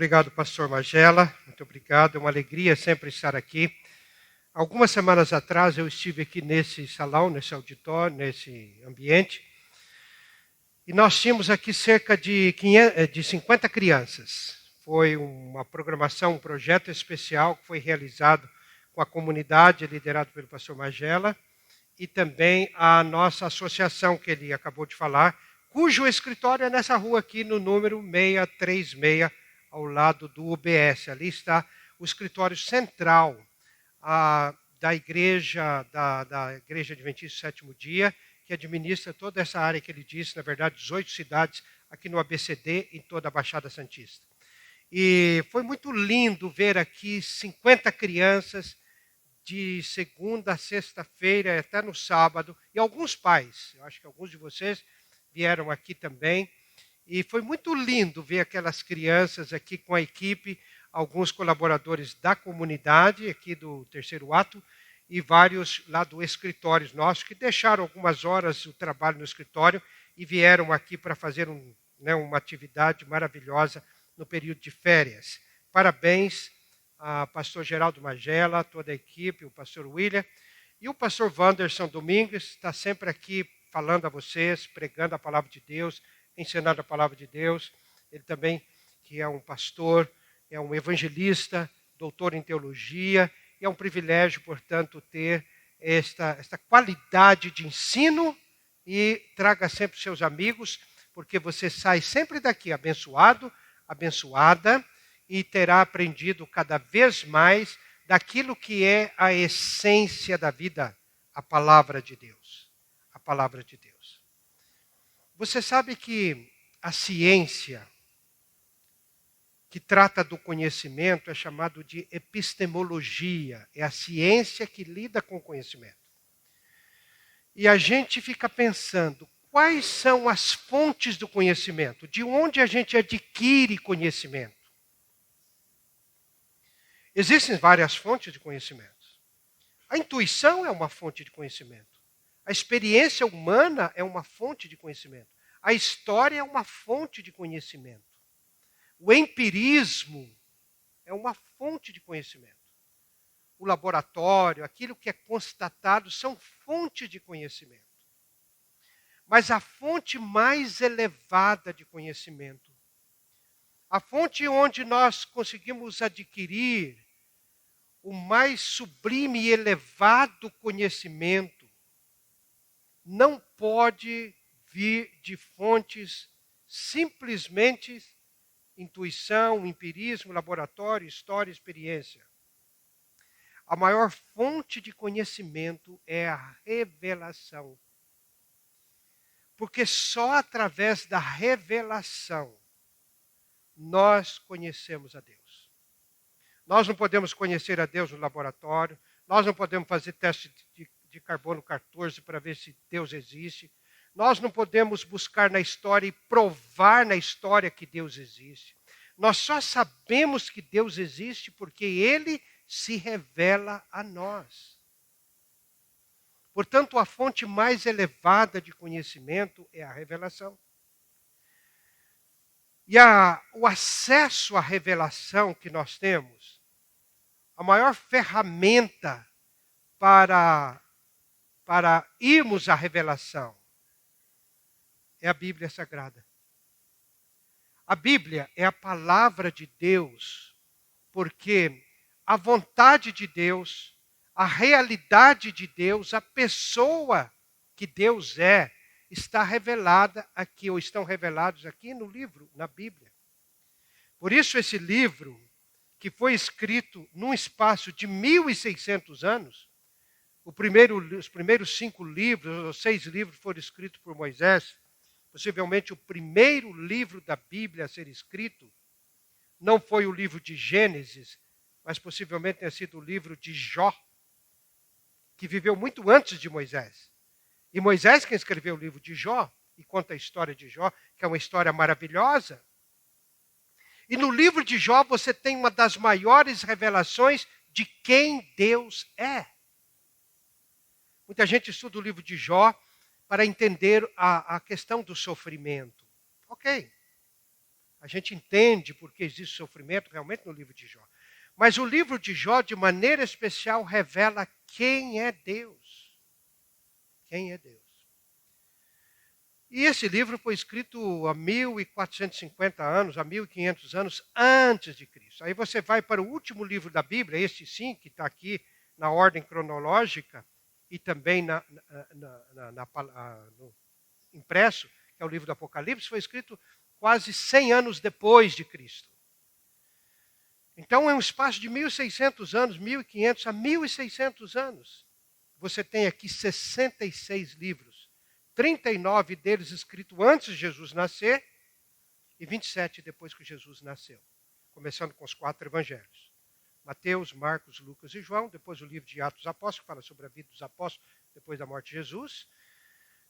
obrigado, pastor Magela. Muito obrigado. É uma alegria sempre estar aqui. Algumas semanas atrás eu estive aqui nesse salão, nesse auditório, nesse ambiente, e nós tínhamos aqui cerca de 50 crianças. Foi uma programação, um projeto especial que foi realizado com a comunidade, liderado pelo pastor Magela, e também a nossa associação, que ele acabou de falar, cujo escritório é nessa rua aqui, no número 636, ao lado do UBS. Ali está o escritório central da Igreja Adventista do Sétimo Dia, que administra toda essa área que ele disse, na verdade, 18 cidades aqui no ABCD, em toda a Baixada Santista. E foi muito lindo ver aqui 50 crianças, de segunda a sexta-feira, até no sábado, e alguns pais, eu acho que alguns de vocês vieram aqui também, e foi muito lindo ver aquelas crianças aqui com a equipe, alguns colaboradores da comunidade, aqui do Terceiro Ato, e vários lá do escritório nosso, que deixaram algumas horas o trabalho no escritório e vieram aqui para fazer uma atividade maravilhosa no período de férias. Parabéns a pastor Geraldo Magela, toda a equipe, o pastor William, e o pastor Wanderson Domingues está sempre aqui falando a vocês, pregando a palavra de Deus, ensinando a palavra de Deus. Ele também, que é um pastor, é um evangelista, doutor em teologia, e é um privilégio, portanto, ter esta qualidade de ensino, e traga sempre seus amigos, porque você sai sempre daqui abençoado, abençoada, e terá aprendido cada vez mais daquilo que é a essência da vida, a palavra de Deus. A palavra de Deus. Você sabe que a ciência que trata do conhecimento é chamado de epistemologia, é a ciência que lida com o conhecimento. E a gente fica pensando, quais são as fontes do conhecimento? De onde a gente adquire conhecimento? Existem várias fontes de conhecimento. A intuição é uma fonte de conhecimento. A experiência humana é uma fonte de conhecimento. A história é uma fonte de conhecimento. O empirismo é uma fonte de conhecimento. O laboratório, aquilo que é constatado, são fontes de conhecimento. Mas a fonte mais elevada de conhecimento, a fonte onde nós conseguimos adquirir o mais sublime e elevado conhecimento, não pode vir de fontes simplesmente intuição, empirismo, laboratório, história, experiência. A maior fonte de conhecimento é a revelação. Porque só através da revelação nós conhecemos a Deus. Nós não podemos conhecer a Deus no laboratório, nós não podemos fazer teste de carbono 14 para ver se Deus existe, nós não podemos buscar na história e provar na história que Deus existe. Nós só sabemos que Deus existe porque Ele se revela a nós. Portanto, a fonte mais elevada de conhecimento é a revelação. E o acesso à revelação que nós temos, a maior ferramenta para irmos à revelação é a Bíblia Sagrada. A Bíblia é a palavra de Deus, porque a vontade de Deus, a realidade de Deus, a pessoa que Deus é, está revelada aqui, ou estão revelados aqui no livro, na Bíblia. Por isso esse livro, que foi escrito num espaço de 1.600 anos, os primeiros 5 livros, ou 6 livros foram escritos por Moisés, possivelmente o primeiro livro da Bíblia a ser escrito, não foi o livro de Gênesis, mas possivelmente tenha sido o livro de Jó, que viveu muito antes de Moisés. E Moisés quem escreveu o livro de Jó, e conta a história de Jó, que é uma história maravilhosa. E no livro de Jó você tem uma das maiores revelações de quem Deus é. Muita gente estuda o livro de Jó para entender a questão do sofrimento. Ok. A gente entende porque existe sofrimento realmente no livro de Jó. Mas o livro de Jó, de maneira especial, revela quem é Deus. Quem é Deus. E esse livro foi escrito há 1450 anos, há 1500 anos antes de Cristo. Aí você vai para o último livro da Bíblia, este sim, que está aqui na ordem cronológica e também no impresso, que é o livro do Apocalipse, foi escrito quase 100 anos depois de Cristo. Então é um espaço de 1600 anos, 1500 a 1600 anos. Você tem aqui 66 livros, 39 deles escritos antes de Jesus nascer e 27 depois que Jesus nasceu. Começando com os 4 evangelhos. Mateus, Marcos, Lucas e João, depois o livro de Atos dos Apóstolos, que fala sobre a vida dos apóstolos depois da morte de Jesus.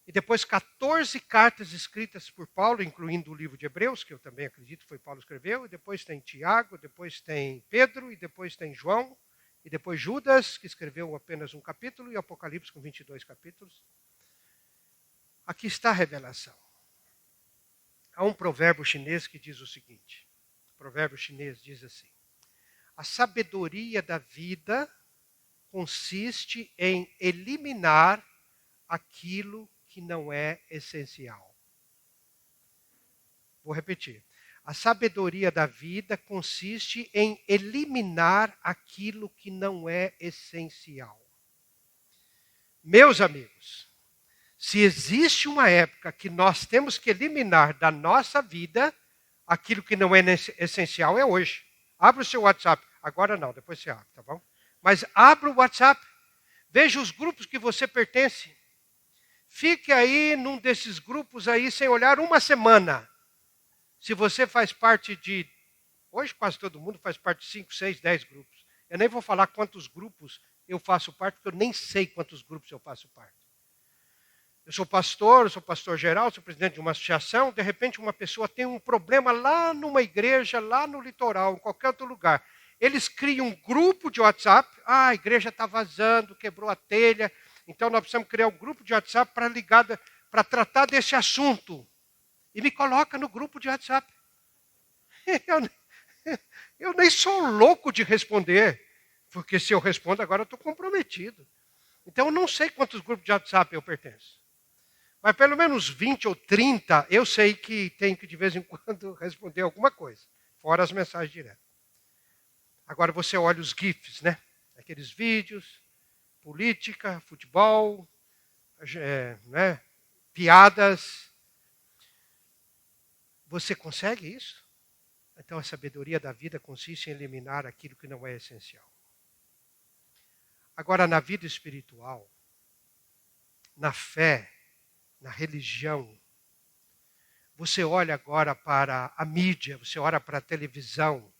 E depois 14 cartas escritas por Paulo, incluindo o livro de Hebreus, que eu também acredito que foi Paulo que escreveu. E depois tem Tiago, depois tem Pedro, e depois tem João. E depois Judas, que escreveu apenas um capítulo, e Apocalipse com 22 capítulos. Aqui está a revelação. Há um provérbio chinês que diz o seguinte. O provérbio chinês diz assim. A sabedoria da vida consiste em eliminar aquilo que não é essencial. Vou repetir. A sabedoria da vida consiste em eliminar aquilo que não é essencial. Meus amigos, se existe uma época que nós temos que eliminar da nossa vida aquilo que não é essencial, é hoje. Abra o seu WhatsApp. Agora não, depois você abre, tá bom? Mas abra o WhatsApp. Veja os grupos que você pertence. Fique aí num desses grupos aí sem olhar uma semana. Se você faz parte de... Hoje quase todo mundo faz parte de 5, 6, 10 grupos. Eu nem vou falar quantos grupos eu faço parte, porque eu nem sei quantos grupos eu faço parte. Eu sou pastor geral, sou presidente de uma associação. De repente uma pessoa tem um problema lá numa igreja, lá no litoral, em qualquer outro lugar. Eles criam um grupo de WhatsApp. Ah, a igreja está vazando, quebrou a telha. Então nós precisamos criar um grupo de WhatsApp para tratar desse assunto. E me coloca no grupo de WhatsApp. Eu nem sou louco de responder, porque se eu respondo agora eu estou comprometido. Então eu não sei quantos grupos de WhatsApp eu pertenço. Mas pelo menos 20 ou 30 eu sei que tenho que de vez em quando responder alguma coisa, fora as mensagens diretas. Agora você olha os GIFs, né? Aqueles vídeos, política, futebol, né? Piadas. Você consegue isso? Então a sabedoria da vida consiste em eliminar aquilo que não é essencial. Agora, na vida espiritual, na fé, na religião, você olha agora para a mídia, você olha para a televisão,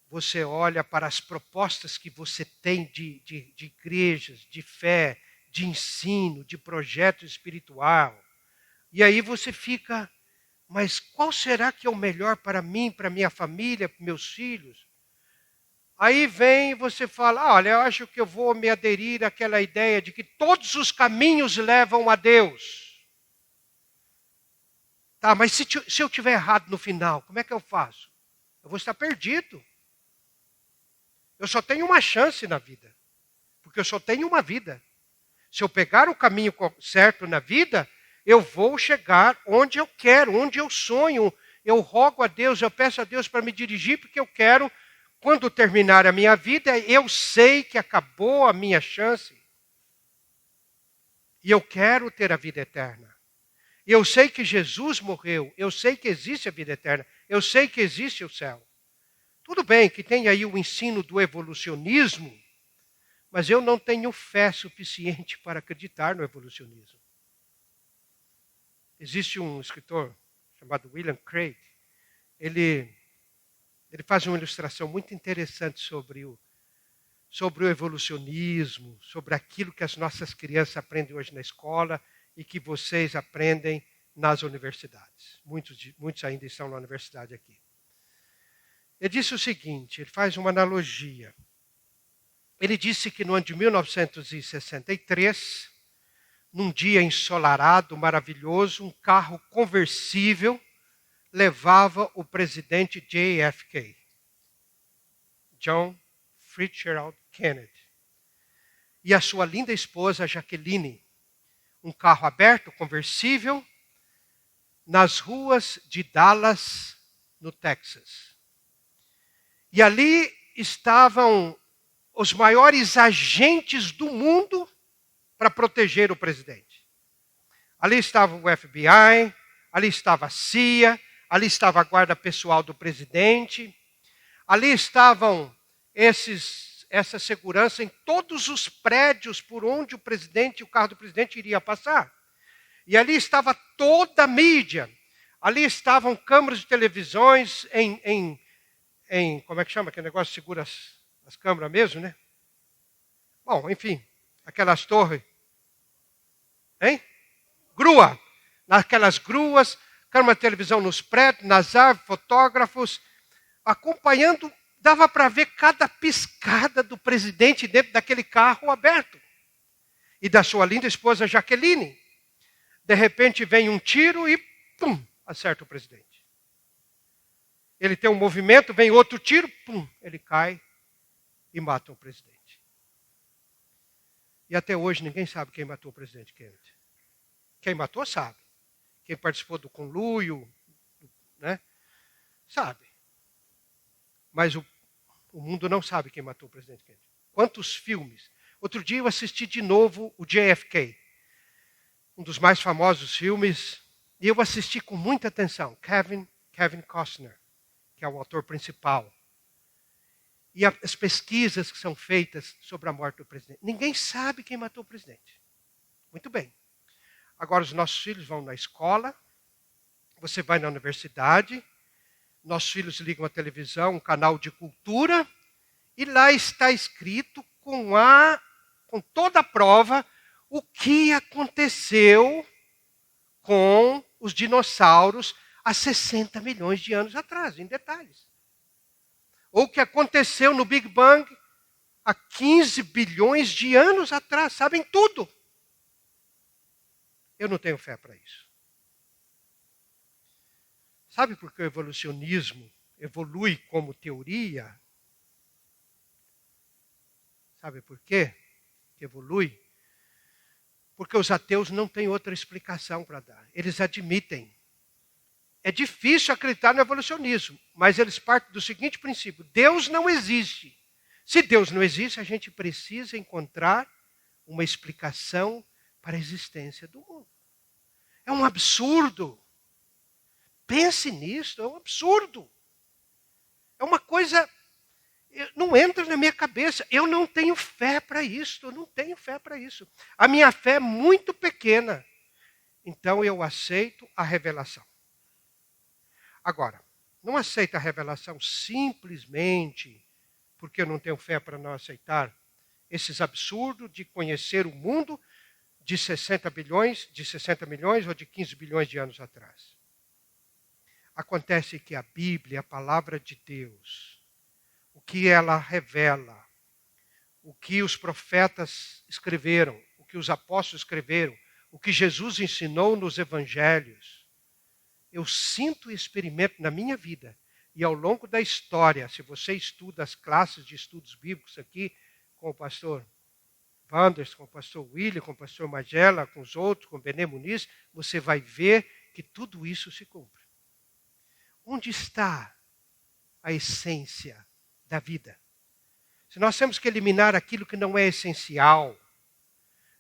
você olha para as propostas que você tem de igrejas, de fé, de ensino, de projeto espiritual. E aí você fica, mas qual será que é o melhor para mim, para minha família, para meus filhos? Aí vem e você fala, olha, eu acho que eu vou me aderir àquela ideia de que todos os caminhos levam a Deus. Tá, mas se eu estiver errado no final, como é que eu faço? Eu vou estar perdido. Eu só tenho uma chance na vida, porque eu só tenho uma vida. Se eu pegar o caminho certo na vida, eu vou chegar onde eu quero, onde eu sonho. Eu rogo a Deus, eu peço a Deus para me dirigir, porque eu quero, quando terminar a minha vida, eu sei que acabou a minha chance. E eu quero ter a vida eterna. Eu sei que Jesus morreu, eu sei que existe a vida eterna, eu sei que existe o céu. Tudo bem que tem aí o ensino do evolucionismo, mas eu não tenho fé suficiente para acreditar no evolucionismo. Existe um escritor chamado William Craig. Ele faz uma ilustração muito interessante sobre o evolucionismo, sobre aquilo que as nossas crianças aprendem hoje na escola e que vocês aprendem nas universidades. Muitos ainda estão na universidade aqui. Ele disse o seguinte, ele faz uma analogia. Ele disse que no ano de 1963, num dia ensolarado, maravilhoso, um carro conversível levava o presidente JFK, John Fitzgerald Kennedy, e a sua linda esposa Jacqueline, um carro aberto, conversível, nas ruas de Dallas, no Texas. E ali estavam os maiores agentes do mundo para proteger o presidente. Ali estava o FBI, ali estava a CIA, ali estava a guarda pessoal do presidente, ali estavam essa segurança em todos os prédios por onde o presidente, o carro do presidente iria passar. E ali estava toda a mídia. Ali estavam câmeras de televisões como é que chama aquele negócio que segura as câmeras mesmo, né? Bom, enfim, aquelas torres. Hein? Grua. Naquelas gruas, câmera de televisão nos prédios, nas árvores, fotógrafos, acompanhando, dava para ver cada piscada do presidente dentro daquele carro aberto. E da sua linda esposa Jaqueline. De repente vem um tiro e, pum, acerta o presidente. Ele tem um movimento, vem outro tiro, pum, ele cai e mata o presidente. E até hoje ninguém sabe quem matou o presidente Kennedy. Quem matou sabe. Quem participou do conluio, né, sabe. Mas o mundo não sabe quem matou o presidente Kennedy. Quantos filmes? Outro dia eu assisti de novo o JFK, um dos mais famosos filmes, e eu assisti com muita atenção. Kevin Costner, que é o autor principal. E as pesquisas que são feitas sobre a morte do presidente. Ninguém sabe quem matou o presidente. Muito bem. Agora os nossos filhos vão na escola, você vai na universidade, nossos filhos ligam a televisão, um canal de cultura, e lá está escrito com toda a prova o que aconteceu com os dinossauros há 60 milhões de anos atrás, em detalhes. Ou o que aconteceu no Big Bang há 15 bilhões de anos atrás, sabem tudo. Eu não tenho fé para isso. Sabe por que o evolucionismo evolui como teoria? Sabe por quê que evolui? Porque os ateus não têm outra explicação para dar. Eles admitem. É difícil acreditar no evolucionismo, mas eles partem do seguinte princípio: Deus não existe. Se Deus não existe, a gente precisa encontrar uma explicação para a existência do mundo. É um absurdo. Pense nisso, é um absurdo. É uma coisa, não entra na minha cabeça. Eu não tenho fé para isso, eu não tenho fé para isso. A minha fé é muito pequena. Então eu aceito a revelação. Agora, não aceito a revelação simplesmente porque eu não tenho fé para não aceitar esses absurdos de conhecer o mundo de 60 milhões ou de 15 bilhões de anos atrás. Acontece que a Bíblia, a palavra de Deus, o que ela revela, o que os profetas escreveram, o que os apóstolos escreveram, o que Jesus ensinou nos evangelhos, eu sinto e experimento na minha vida. E ao longo da história, se você estuda as classes de estudos bíblicos aqui, com o pastor Wanders, com o pastor William, com o pastor Magela, com os outros, com o Benê Muniz, você vai ver que tudo isso se cumpre. Onde está a essência da vida? Se nós temos que eliminar aquilo que não é essencial,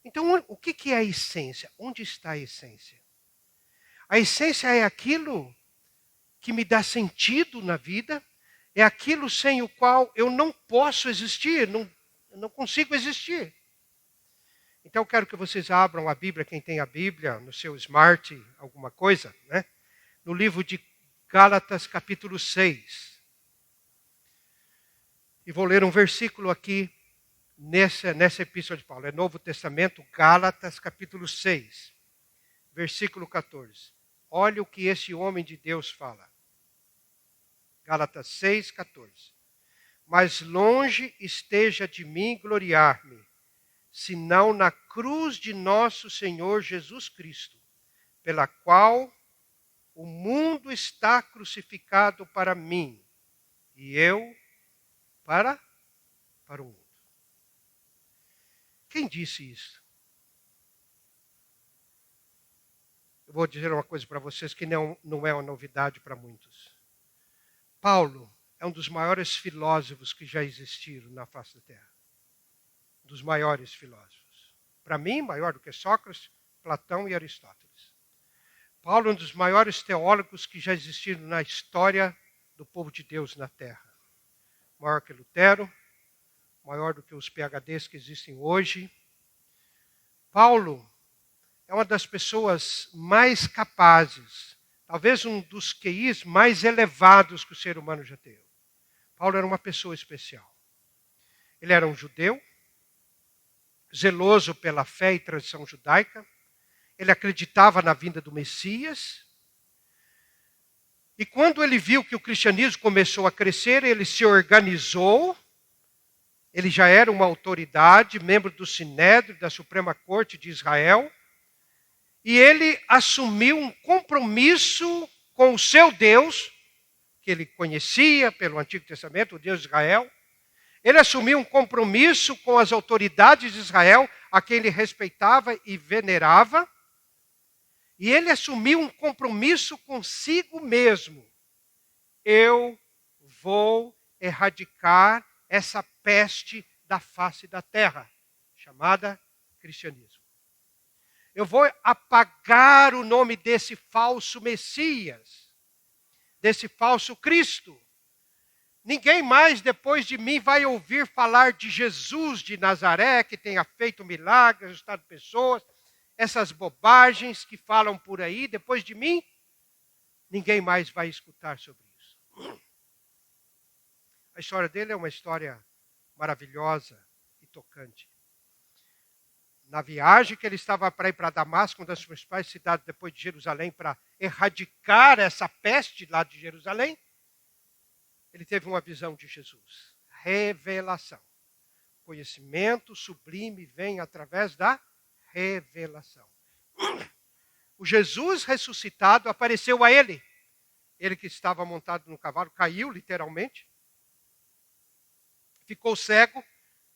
então o que é a essência? Onde está a essência? A essência é aquilo que me dá sentido na vida, é aquilo sem o qual eu não posso existir, não consigo existir. Então eu quero que vocês abram a Bíblia, quem tem a Bíblia, no seu smart, alguma coisa, né? No livro de Gálatas, capítulo 6. E vou ler um versículo aqui nessa epístola de Paulo. É Novo Testamento, Gálatas, capítulo 6, versículo 14. Olha o que esse homem de Deus fala. Gálatas 6, 14. Mas longe esteja de mim gloriar-me, senão na cruz de nosso Senhor Jesus Cristo, pela qual o mundo está crucificado para mim e eu para o mundo. Quem disse isso? Eu vou dizer uma coisa para vocês que não é uma novidade para muitos. Paulo é um dos maiores filósofos que já existiram na face da Terra. Dos maiores filósofos. Para mim, maior do que Sócrates, Platão e Aristóteles. Paulo é um dos maiores teólogos que já existiram na história do povo de Deus na Terra. Maior que Lutero, maior do que os PhDs que existem hoje. Paulo é uma das pessoas mais capazes, talvez um dos QIs mais elevados que o ser humano já teve. Paulo era uma pessoa especial. Ele era um judeu, zeloso pela fé e tradição judaica. Ele acreditava na vinda do Messias. E quando ele viu que o cristianismo começou a crescer, ele se organizou. Ele já era uma autoridade, membro do Sinédrio, da Suprema Corte de Israel. E ele assumiu um compromisso com o seu Deus, que ele conhecia pelo Antigo Testamento, o Deus de Israel. Ele assumiu um compromisso com as autoridades de Israel, a quem ele respeitava e venerava. E ele assumiu um compromisso consigo mesmo. Eu vou erradicar essa peste da face da terra, chamada cristianismo. Eu vou apagar o nome desse falso Messias, desse falso Cristo. Ninguém mais depois de mim vai ouvir falar de Jesus de Nazaré, que tenha feito milagres, ajustado pessoas, essas bobagens que falam por aí, depois de mim, ninguém mais vai escutar sobre isso. A história dele é uma história maravilhosa e tocante. Na viagem que ele estava para ir para Damasco, uma das principais cidades depois de Jerusalém, para erradicar essa peste lá de Jerusalém, ele teve uma visão de Jesus. Revelação. Conhecimento sublime vem através da revelação. O Jesus ressuscitado apareceu a ele. Ele que estava montado no cavalo caiu literalmente. Ficou cego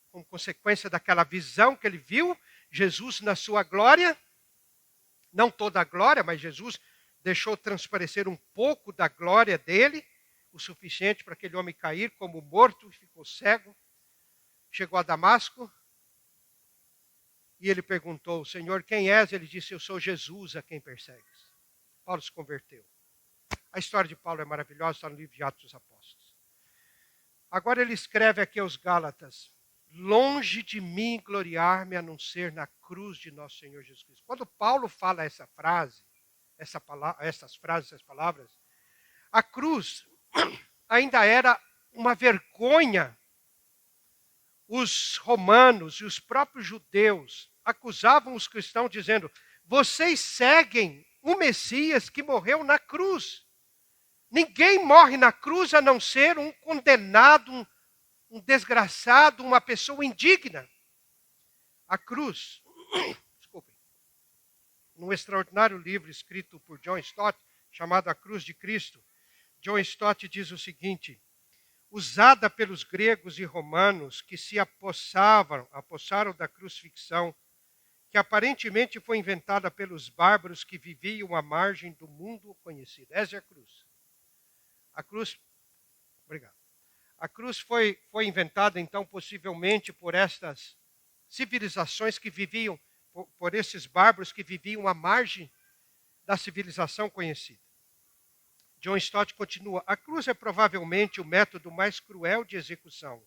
como consequência daquela visão que ele viu. Jesus na sua glória, não toda a glória, mas Jesus deixou transparecer um pouco da glória dele, o suficiente para aquele homem cair como morto e ficou cego. Chegou a Damasco e ele perguntou: Senhor, quem és? Ele disse: eu sou Jesus a quem persegues. Paulo se converteu. A história de Paulo é maravilhosa, está no livro de Atos dos Apóstolos. Agora ele escreve aqui aos Gálatas: longe de mim gloriar-me a não ser na cruz de nosso Senhor Jesus Cristo. Quando Paulo fala essa frase, essas palavras, a cruz ainda era uma vergonha. Os romanos e os próprios judeus acusavam os cristãos dizendo: vocês seguem o Messias que morreu na cruz. Ninguém morre na cruz a não ser um condenado, um desgraçado, uma pessoa indigna. A cruz, desculpem, num extraordinário livro escrito por John Stott, chamado A Cruz de Cristo, John Stott diz o seguinte: usada pelos gregos e romanos que se apossaram da crucifixão, que aparentemente foi inventada pelos bárbaros que viviam à margem do mundo conhecido. Essa é a cruz. A cruz, obrigado. A cruz foi inventada, então, possivelmente por estas civilizações que viviam, por esses bárbaros que viviam à margem da civilização conhecida. John Stott continua: a cruz é provavelmente o método mais cruel de execução,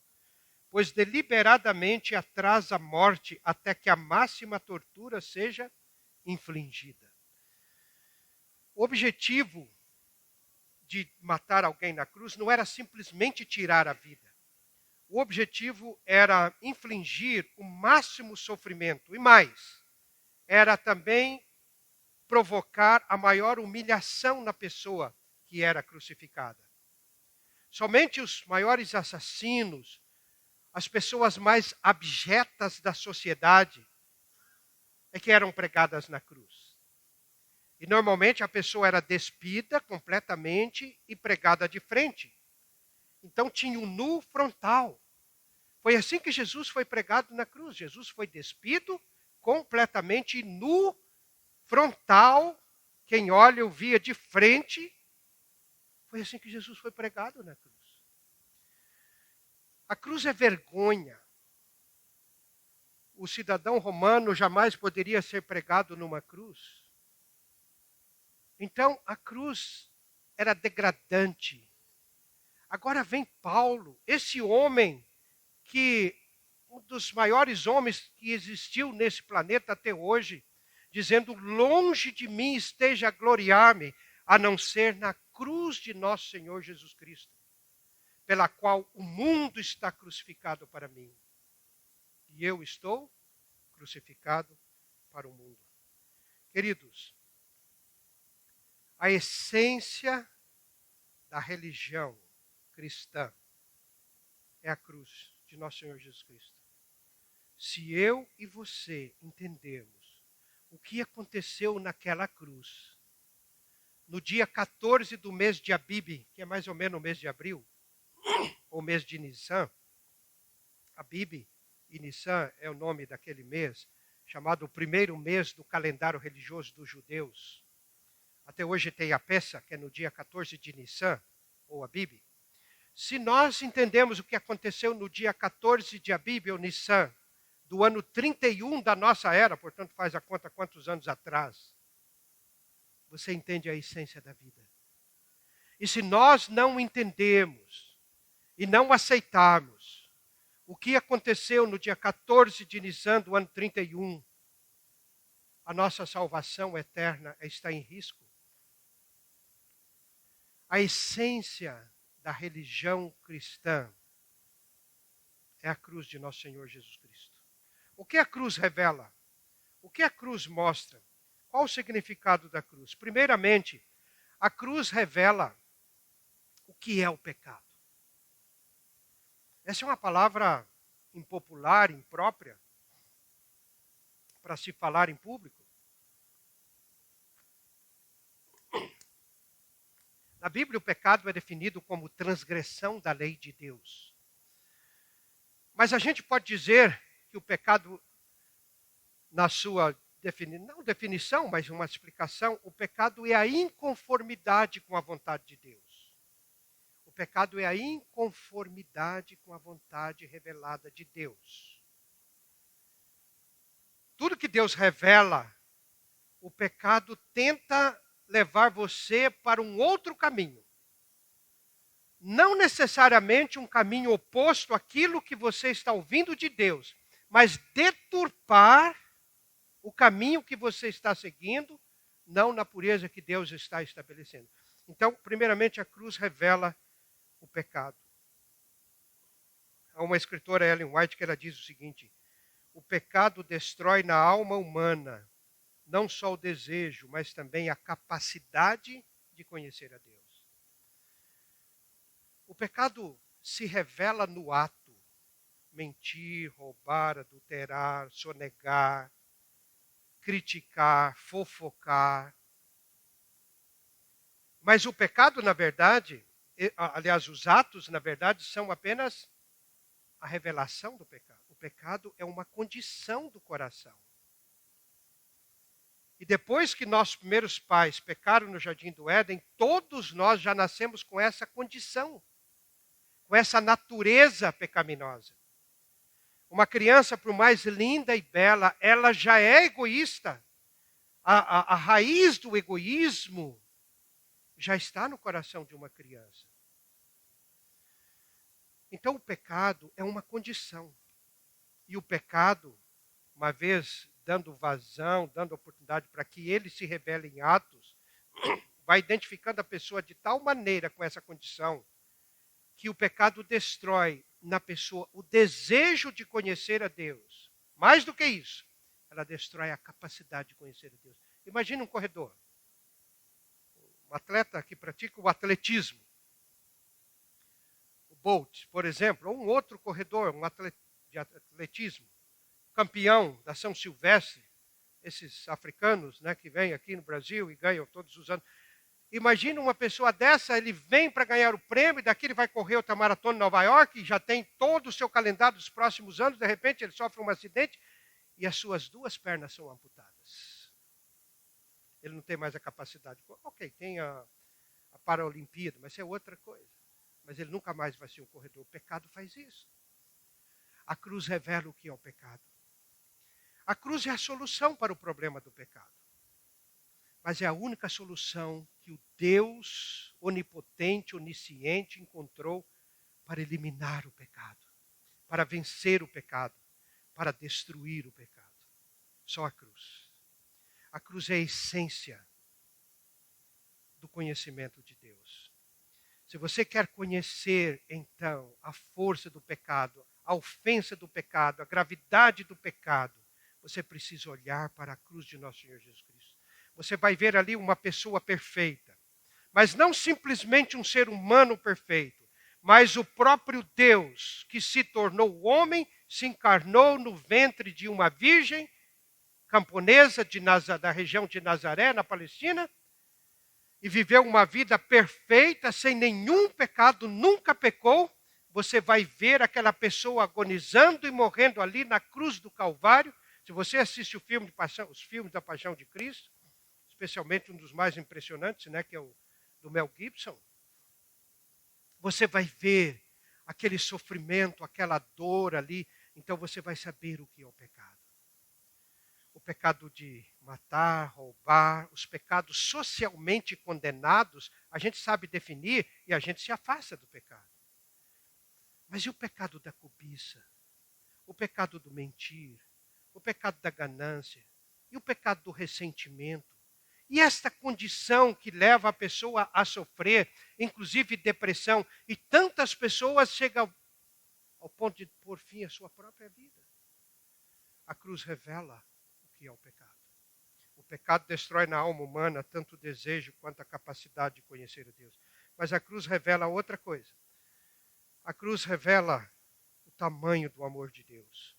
pois deliberadamente atrasa a morte até que a máxima tortura seja infligida. O objetivo de matar alguém na cruz não era simplesmente tirar a vida. O objetivo era infligir o máximo sofrimento e mais, era também provocar a maior humilhação na pessoa que era crucificada. Somente os maiores assassinos, as pessoas mais abjetas da sociedade, é que eram pregadas na cruz. E normalmente a pessoa era despida completamente e pregada de frente. Então tinha um nu frontal. Foi assim que Jesus foi pregado na cruz. Jesus foi despido, completamente nu, frontal. Quem olha o via de frente. Foi assim que Jesus foi pregado na cruz. A cruz é vergonha. O cidadão romano jamais poderia ser pregado numa cruz. Então, a cruz era degradante. Agora vem Paulo, esse homem que um dos maiores homens que existiu nesse planeta até hoje, dizendo: longe de mim esteja a gloriar-me, a não ser na cruz de nosso Senhor Jesus Cristo, pela qual o mundo está crucificado para mim. E eu estou crucificado para o mundo. Queridos, a essência da religião cristã é a cruz de nosso Senhor Jesus Cristo. Se eu e você entendermos o que aconteceu naquela cruz, no dia 14 do mês de Abib, que é mais ou menos o mês de abril, ou mês de Nissan, Abib e Nissan é o nome daquele mês, chamado o primeiro mês do calendário religioso dos judeus. Até hoje tem a Pessa, que é no dia 14 de Nissan, ou Abib. Se nós entendemos o que aconteceu no dia 14 de Abib, ou Nissan, do ano 31 da nossa era, portanto faz a conta quantos anos atrás, você entende a essência da vida. E se nós não entendemos e não aceitarmos o que aconteceu no dia 14 de Nissan do ano 31, a nossa salvação eterna está em risco. A essência da religião cristã é a cruz de nosso Senhor Jesus Cristo. O que a cruz revela? O que a cruz mostra? Qual o significado da cruz? Primeiramente, a cruz revela o que é o pecado. Essa é uma palavra impopular, imprópria, para se falar em público. Na Bíblia, o pecado é definido como transgressão da lei de Deus. Mas a gente pode dizer que o pecado, na sua não definição, mas uma explicação, o pecado é a inconformidade com a vontade de Deus. O pecado é a inconformidade com a vontade revelada de Deus. Tudo que Deus revela, o pecado tenta levar você para um outro caminho. Não necessariamente um caminho oposto àquilo que você está ouvindo de Deus, mas deturpar o caminho que você está seguindo, não na pureza que Deus está estabelecendo. Então, primeiramente, a cruz revela o pecado. Há uma escritora, Ellen White, que ela diz o seguinte: o pecado destrói na alma humana não só o desejo, mas também a capacidade de conhecer a Deus. O pecado se revela no ato: mentir, roubar, adulterar, sonegar, criticar, fofocar. Mas o pecado, na verdade, aliás, os atos, na verdade, são apenas a revelação do pecado. O pecado é uma condição do coração. E depois que nossos primeiros pais pecaram no Jardim do Éden, todos nós já nascemos com essa condição, com essa natureza pecaminosa. Uma criança, por mais linda e bela, ela já é egoísta. A raiz do egoísmo já está no coração de uma criança. Então o pecado é uma condição. E o pecado, uma vez dando vazão, dando oportunidade para que ele se revele em atos, vai identificando a pessoa de tal maneira com essa condição, que o pecado destrói na pessoa o desejo de conhecer a Deus. Mais do que isso, ela destrói a capacidade de conhecer a Deus. Imagina um corredor, um atleta que pratica o atletismo, o Bolt, por exemplo, ou um outro corredor, um atleta de atletismo, campeão da São Silvestre. esses africanos, né, que vêm aqui no Brasil e ganham todos os anos. Imagina uma pessoa dessa, ele vem para ganhar o prêmio, daqui ele vai correr outra maratona em Nova York, já tem todo o seu calendário dos próximos anos, de repente ele sofre um acidente e as suas 2 pernas são amputadas. Ele não tem mais a capacidade. Ok, tem a Paralimpíada, mas isso é outra coisa. Mas ele nunca mais vai ser um corredor. O pecado faz isso. A cruz revela o que é o pecado. A cruz é a solução para o problema do pecado. Mas é a única solução que o Deus onipotente, onisciente encontrou para eliminar o pecado, para vencer o pecado, para destruir o pecado. Só a cruz. A cruz é a essência do conhecimento de Deus. Se você quer conhecer, então, a força do pecado, a ofensa do pecado, a gravidade do pecado, você precisa olhar para a cruz de nosso Senhor Jesus Cristo. Você vai ver ali uma pessoa perfeita, mas não simplesmente um ser humano perfeito, mas o próprio Deus que se tornou homem, se encarnou no ventre de uma virgem camponesa da região de Nazaré, na Palestina, e viveu uma vida perfeita, sem nenhum pecado, nunca pecou. Você vai ver aquela pessoa agonizando e morrendo ali na cruz do Calvário. Se você assiste o filme de Paixão, os filmes da Paixão de Cristo, especialmente um dos mais impressionantes, né, que é o do Mel Gibson, você vai ver aquele sofrimento, aquela dor ali. Então você vai saber o que é o pecado. O pecado de matar, roubar, os pecados socialmente condenados, a gente sabe definir e a gente se afasta do pecado. Mas e o pecado da cobiça? O pecado do mentir? O pecado da ganância? E o pecado do ressentimento? E esta condição que leva a pessoa a sofrer, inclusive depressão, e tantas pessoas chegam ao ponto de pôr fim à sua própria vida. A cruz revela o que é o pecado. O pecado destrói na alma humana tanto o desejo quanto a capacidade de conhecer a Deus. Mas a cruz revela outra coisa. A cruz revela o tamanho do amor de Deus.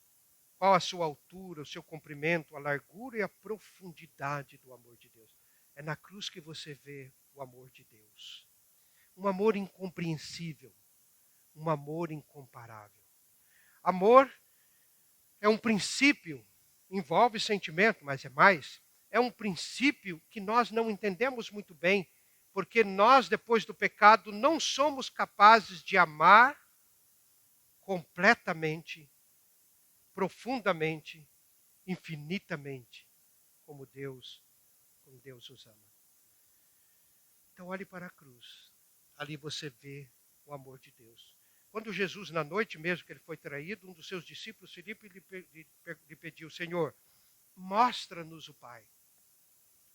Qual a sua altura, o seu comprimento, a largura e a profundidade do amor de Deus. É na cruz que você vê o amor de Deus. Um amor incompreensível. Um amor incomparável. Amor é um princípio, envolve sentimento, mas é mais. É um princípio que nós não entendemos muito bem, porque nós, depois do pecado, não somos capazes de amar completamente, profundamente, infinitamente, como Deus os ama. Então olhe para a cruz. Ali você vê o amor de Deus. Quando Jesus, na noite mesmo que ele foi traído, um dos seus discípulos, Filipe, lhe pediu: Senhor, mostra-nos o Pai.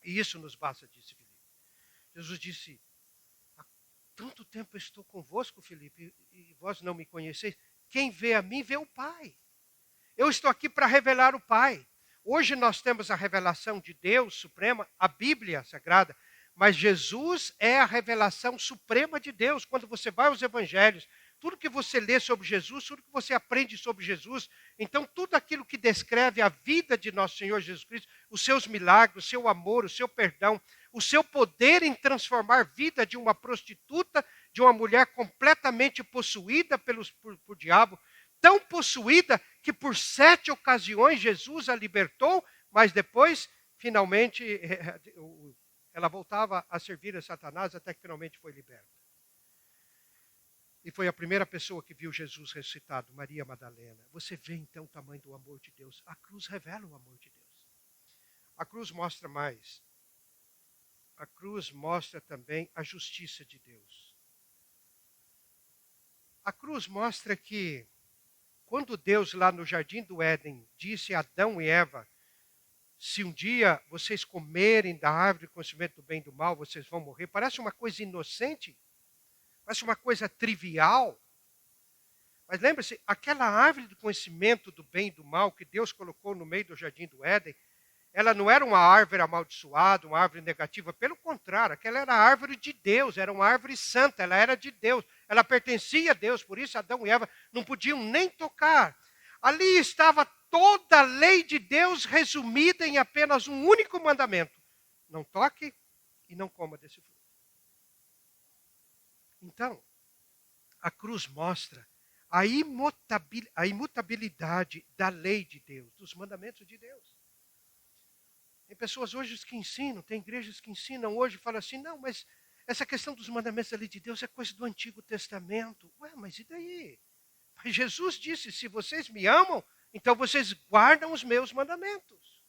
E isso nos basta, disse Filipe. Jesus disse: há tanto tempo estou convosco, Filipe, e vós não me conheceis. Quem vê a mim, vê o Pai. Eu estou aqui para revelar o Pai. Hoje nós temos a revelação de Deus suprema, a Bíblia Sagrada, mas Jesus é a revelação suprema de Deus. Quando você vai aos evangelhos, tudo que você lê sobre Jesus, tudo que você aprende sobre Jesus, então tudo aquilo que descreve a vida de nosso Senhor Jesus Cristo, os seus milagres, o seu amor, o seu perdão, o seu poder em transformar a vida de uma prostituta, de uma mulher completamente possuída por diabo, tão possuída que por 7 ocasiões Jesus a libertou, mas depois, finalmente, ela voltava a servir a Satanás até que finalmente foi liberta. E foi a primeira pessoa que viu Jesus ressuscitado, Maria Madalena. Você vê então o tamanho do amor de Deus. A cruz revela o amor de Deus. A cruz mostra mais. A cruz mostra também a justiça de Deus. A cruz mostra que quando Deus lá no Jardim do Éden disse a Adão e Eva: se um dia vocês comerem da árvore do conhecimento do bem e do mal, vocês vão morrer. Parece uma coisa inocente, parece uma coisa trivial. Mas lembre-se, aquela árvore do conhecimento do bem e do mal que Deus colocou no meio do Jardim do Éden, ela não era uma árvore amaldiçoada, uma árvore negativa. Pelo contrário, aquela era a árvore de Deus, era uma árvore santa, ela era de Deus. Ela pertencia a Deus, por isso Adão e Eva não podiam nem tocar. Ali estava toda a lei de Deus resumida em apenas um único mandamento: não toque e não coma desse fruto. Então, a cruz mostra a imutabilidade da lei de Deus, dos mandamentos de Deus. Tem pessoas hoje que ensinam, tem igrejas que ensinam hoje e falam assim: não, mas essa questão dos mandamentos da lei de Deus é coisa do Antigo Testamento. Ué, mas e daí? Mas Jesus disse: se vocês me amam, então vocês guardam os meus mandamentos.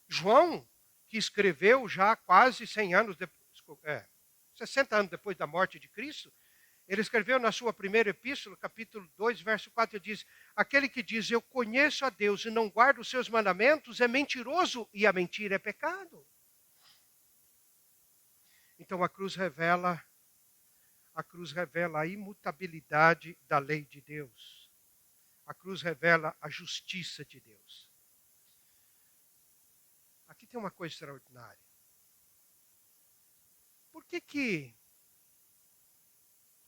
João, que escreveu já quase 100 anos, 60 anos depois da morte de Cristo, ele escreveu na sua primeira epístola, capítulo 2, verso 4, ele diz: aquele que diz eu conheço a Deus e não guarda os seus mandamentos é mentiroso e a mentira é pecado. Então a cruz revela a imutabilidade da lei de Deus. A cruz revela a justiça de Deus. Aqui tem uma coisa extraordinária. Por que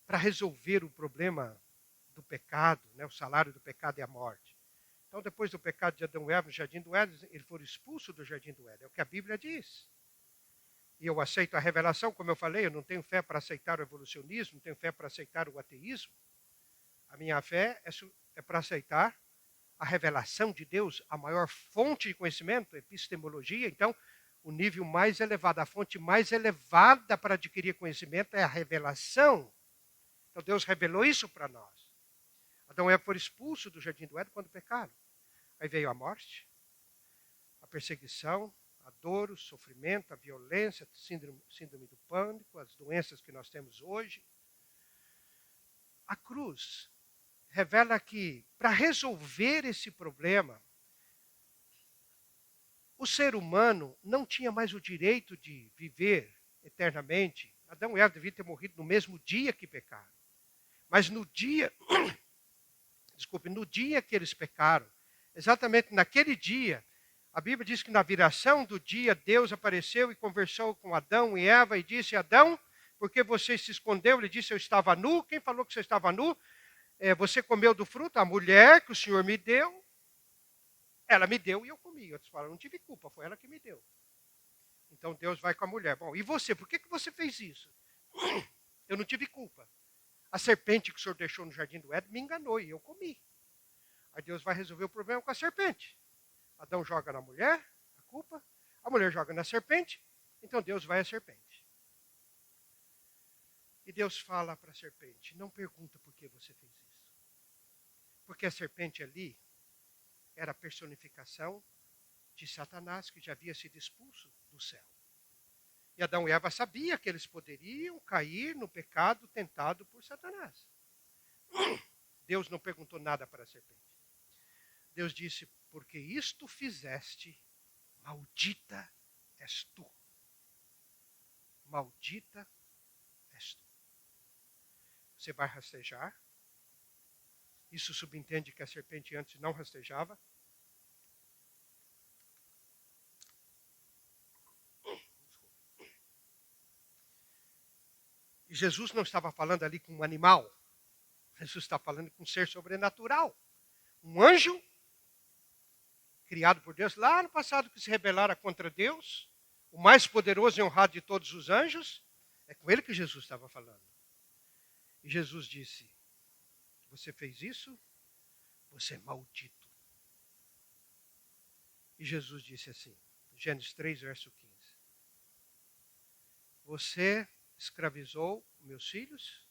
para resolver o problema do pecado, né, o salário do pecado é a morte? Então, depois do pecado de Adão e Eva no jardim do Éden, eles foram expulsos do jardim do Éden. É o que a Bíblia diz. E eu aceito a revelação, como eu falei, eu não tenho fé para aceitar o evolucionismo, não tenho fé para aceitar o ateísmo. A minha fé é para aceitar a revelação de Deus, a maior fonte de conhecimento, epistemologia. Então, o nível mais elevado, a fonte mais elevada para adquirir conhecimento é a revelação. Então, Deus revelou isso para nós. Adão e Eva foram expulsos do jardim do Éden quando pecaram. Aí veio a morte, a perseguição, a dor, o sofrimento, a violência, síndrome do pânico, as doenças que nós temos hoje. A cruz revela que, para resolver esse problema, o ser humano não tinha mais o direito de viver eternamente. Adão e Eva deviam ter morrido no mesmo dia que pecaram. Mas no dia que eles pecaram, exatamente naquele dia, a Bíblia diz que na viração do dia, Deus apareceu e conversou com Adão e Eva e disse: Adão, por que você se escondeu? Ele disse: eu estava nu. Quem falou que você estava nu? Você comeu do fruto? A mulher que o Senhor me deu, ela me deu e eu comi. Outros falam: não tive culpa, foi ela que me deu. Então Deus vai com a mulher. Bom, e você? Por que você fez isso? Eu não tive culpa. A serpente que o Senhor deixou no jardim do Éden me enganou e eu comi. Aí Deus vai resolver o problema com a serpente. Adão joga na mulher a culpa, a mulher joga na serpente, então Deus vai à serpente. E Deus fala para a serpente: não pergunta por que você fez isso. Porque a serpente ali era a personificação de Satanás, que já havia sido expulso do céu. E Adão e Eva sabiam que eles poderiam cair no pecado tentado por Satanás. Deus não perguntou nada para a serpente. Deus disse: porque isto fizeste, maldita és tu. Maldita és tu. Você vai rastejar. Isso subentende que a serpente antes não rastejava. E Jesus não estava falando ali com um animal. Jesus está falando com um ser sobrenatural. Um anjo criado por Deus lá no passado, que se rebelara contra Deus, o mais poderoso e honrado de todos os anjos. É com ele que Jesus estava falando. E Jesus disse: você fez isso? Você é maldito. E Jesus disse assim, Gênesis 3, verso 15. Você escravizou meus filhos,